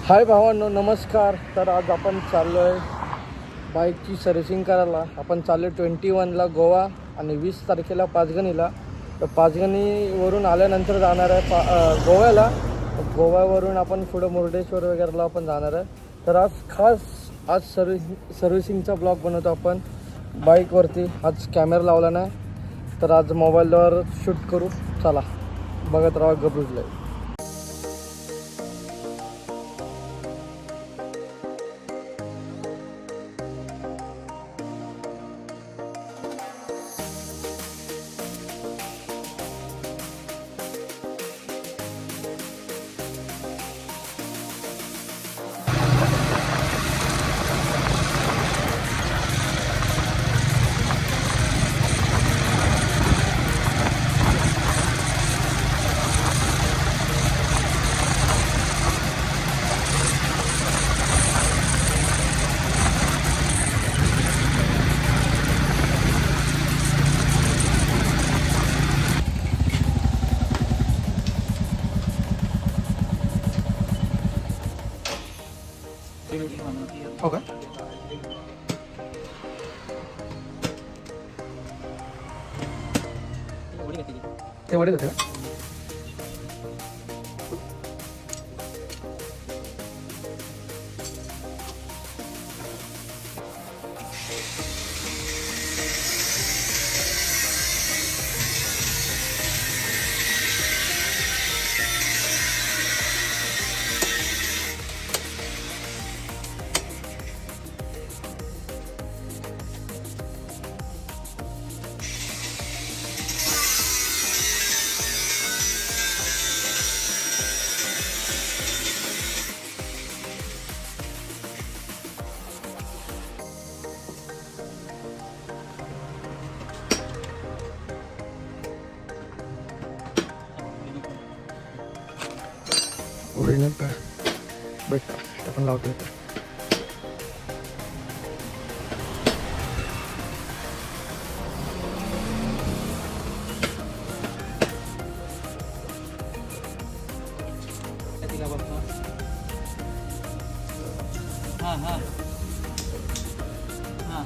हाय भावांनो, नमस्कार. तर आज आपण चाललो आहे बाईकची सर्व्हिसिंग करायला. आपण चाललो 21ला गोवा आणि 20 तारखेला पाचगणीला. तर पाचगणीवरून आल्यानंतर जाणार आहे गोव्याला. गोव्यावरून आपण पुढं मुर्डेश्वर वगैरेला आपण जाणार आहे. तर आज सर्व्हिसिंगचा ब्लॉग बनवतो आपण बाईकवरती. आज कॅमेरा लावला नाही, तर आज मोबाईलवर शूट करू. चला बघत राहा गब्रुजला. हो का? ते वडील होते का? ओरिजिनल का बेटा आपण लावतो इथं. हां हां हां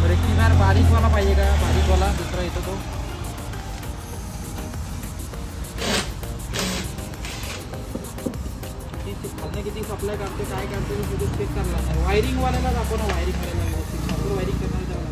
रेक्टिफायर बारीकवाला पाहिजे का? बारीकवाला दुसरा येतो तो. किती सप्लाय करते काय करते ते चेक करायला नाही. वायरिंगवाल्याला दाखव ना, वायरिंगवाल्याला व्यवस्थित प्रॉपर वायरिंग करणार त्याला.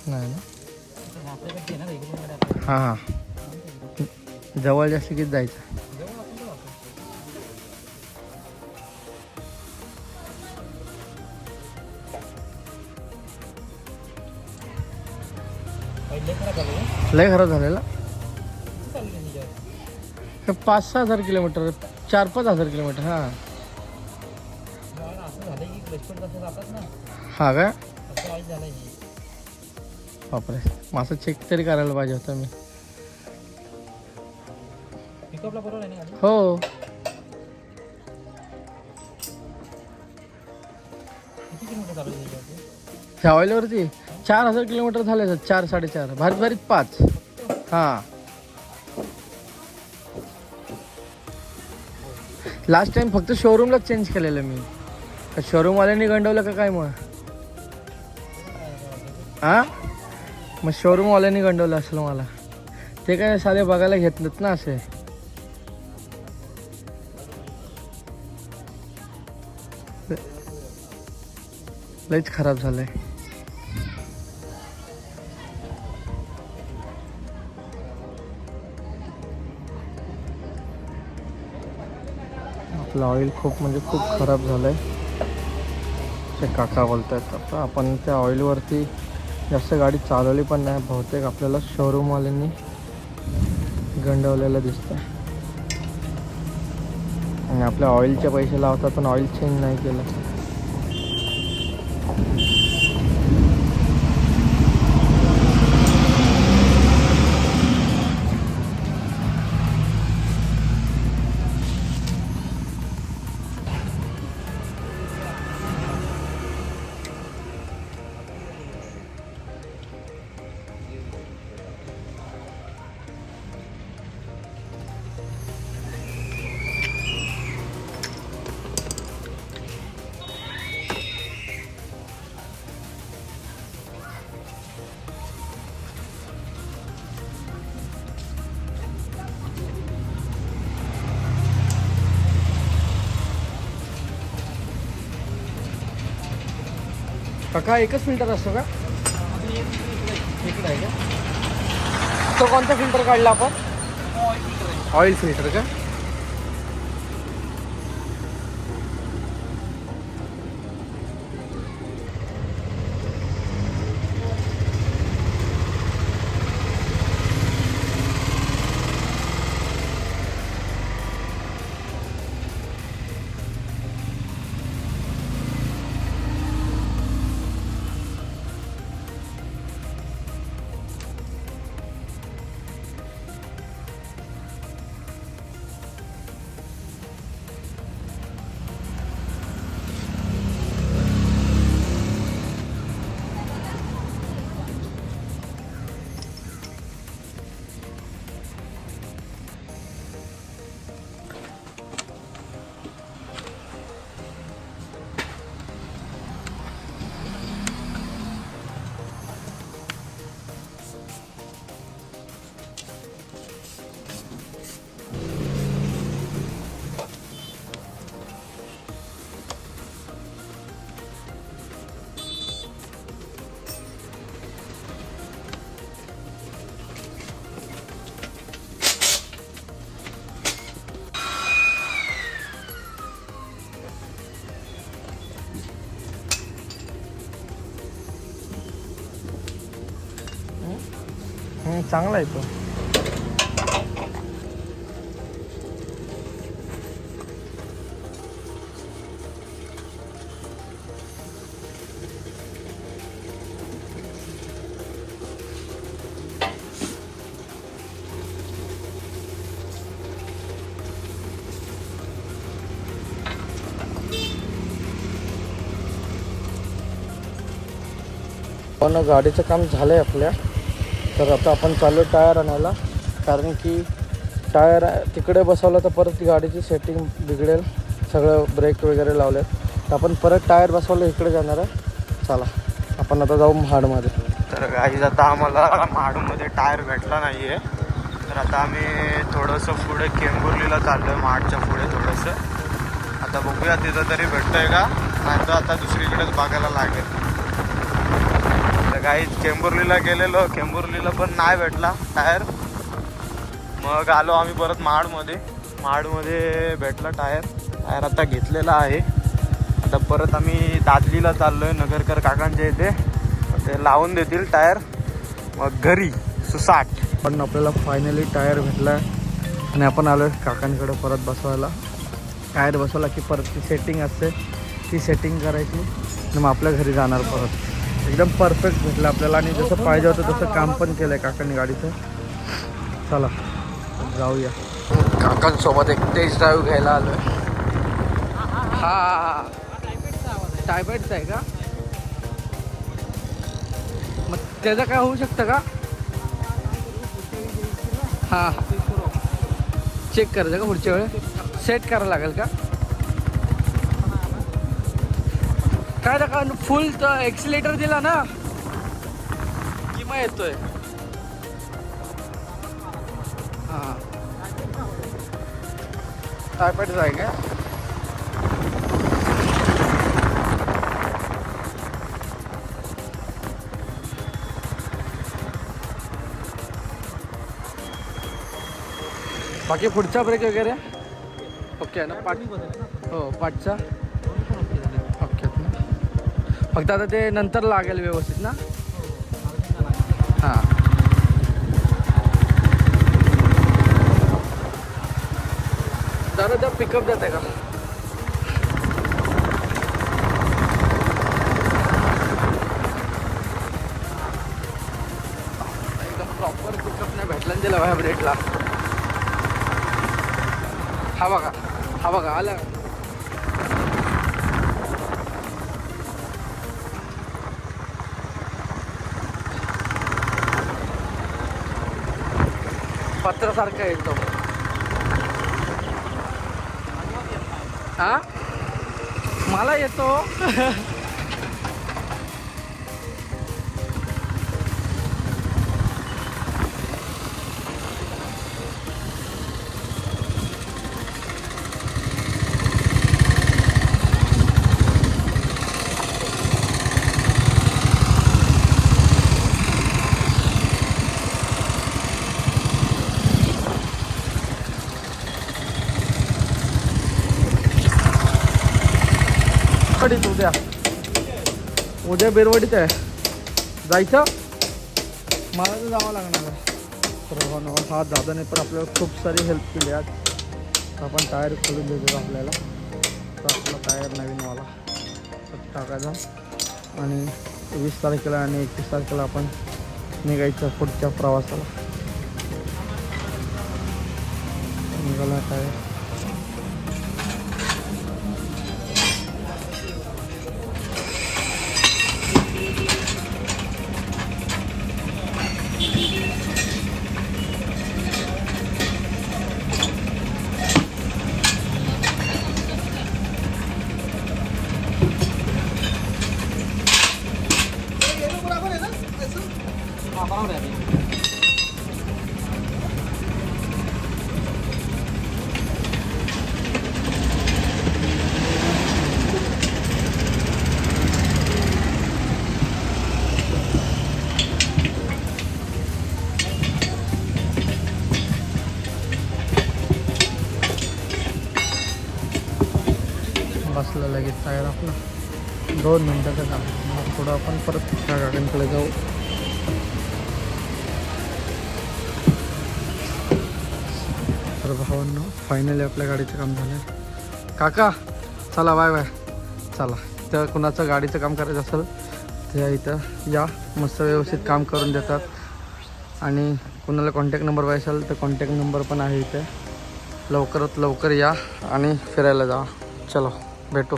नाही ना? आपल्याकडे ना रेग्युलर हां हां, जवळ जास्त किती जायचं? लय खराब झालेला. 5-6 हजार किलोमीटर, 4-5 हजार किलोमीटर. हां हां काय? बापरे, माझं चेक तरी करायला पाहिजे होतं मी. पिकअपला बरोबर आहे ना? हो. किती किलोमीटर चालू आहे? ह्या ऑइलवरती 4,000 किलोमीटर झाले. 4-4.5 भारीत 5. हां, लास्ट टाइम फक्त शोरूमलाच चेंज केलेलं मी. शोरूमवाल्यांनी गंडवलं का काय मग? हां, मग शोरूमवाल्यांनी गंडवलं असेल मला. ते काय साधे बघायला घेत नाहीत ना असे. लईच खराब झालंय. गाडीतलं ऑइल खूप म्हणजे खूप खराब झालं आहे ते काका बोलत आहेत. आता आपण त्या ऑइलवरती जास्त गाडी चालवली पण नाही. बहुतेक आपल्याला शोरूमवाल्यांनी गंडवलेलं दिसतं आणि आपल्या ऑइलचे पैसे लावतात पण ऑइल चेंज नाही केलं. काका एकच फिल्टर असतो का? इकडे आहे का? तो कोणता फिल्टर काढला आपण? ऑइल फिल्टर का? चांगला आहे तो. पण गाडीचं काम झालं आहे आपल्या. तर आता आपण चाललो टायर आणायला, कारण की टायर तिकडे बसवलं तर परत गाडीची सेटिंग बिघडेल. सगळं ब्रेक वगैरे लावले तर आपण परत टायर बसवलं इकडे जाणार आहे. चला आपण आता जाऊ महाडमध्ये. तर गाईज आता आम्हाला महाडमध्ये टायर भेटला नाही आहे, तर आता आम्ही थोडंसं पुढे केंबुर्लीला चाललो आहे. महाडच्या पुढे थोडंसं. आता बघूया तिथं तरी भेटतं आहे का, नाही तर आता दुसरीकडेच बघायला लागेल. तर गाईज केंबुर्लीला गेलेलो, केंबुर्लीला पण नाही भेटला टायर. मग आलो आम्ही परत महाडमध्ये भेटला टायर आता घेतलेला आहे. आता परत आम्ही दादलीला चाललो आहे, नगरकर काकांच्या इथे. ते लावून देतील टायर, मग घरी सुसाट. पण आपल्याला फायनली टायर भेटला आणि आपण आलो आहे काकांकडे परत बसवायला. टायर बसवला की परत ती सेटिंग असते, ती सेटिंग करायची आणि मग आपल्या घरी जाणार परत. एकदम परफेक्ट भेटलं आपल्याला आणि जसं पाहिजे होतं तसं काम पण केलं आहे काकांनी गाडीचं. चला जाऊया. काकांसोबत एक टेस्ट ड्राईव्ह घ्यायला आलो आहे. हा टायफाईडचा आहे का? मग त्याचं काय होऊ शकतं का? हां चेक करायचं का पुढच्या वेळेस? सेट करायला लागेल का? काय का फुल तर एक्सिलेटर दिला ना की मग येतोय. हां टायफाईडचा आहे का? बाकी पुढचा ब्रेक वगैरे ओके आहे ना पाठ बदल हो पाठचा ओके झाले ओके आहेत ना फक्त आता ते नंतर लागेल व्यवस्थित ना हां दादा त्या पिकअप देते का एकदम प्रॉपर पिकअप नाही भेटला ना त्याला व्हायब्रेटला हा बघा आला पत्रासारखा येतो हा मला येतो उद्या उद्या बेरवाडीत आहे जायचं मला तर जावं लागणार आहे तर हा दादाने पण आपल्याला खूप सारी हेल्प केली आज आपण टायर खोलून देतो आपल्याला तर आपला टायर नवीनवाला टाकायचा आणि 20 तारखेला आणि 21 तारखेला आपण निघायचं पुढच्या प्रवासाला निघाला टायर बरोबर आहे बसलं लगेच टायर आपलं 2 मिनटाचं काम मग थोडं आपण परत त्या गाड्यांकडे जाऊ तर भावांनो फायनली आपल्या गाडीचं काम झालं काका चला बाय बाय चला तर कुणाचं गाडीचं काम करायचं असेल त्या इथं या मस्त व्यवस्थित काम करून देतात आणि कुणाला कॉन्टॅक्ट नंबर पाहिजे असेल तर कॉन्टॅक्ट नंबर पण आहे इथे लवकरात लवकर या आणि फिरायला जा चलो भेटू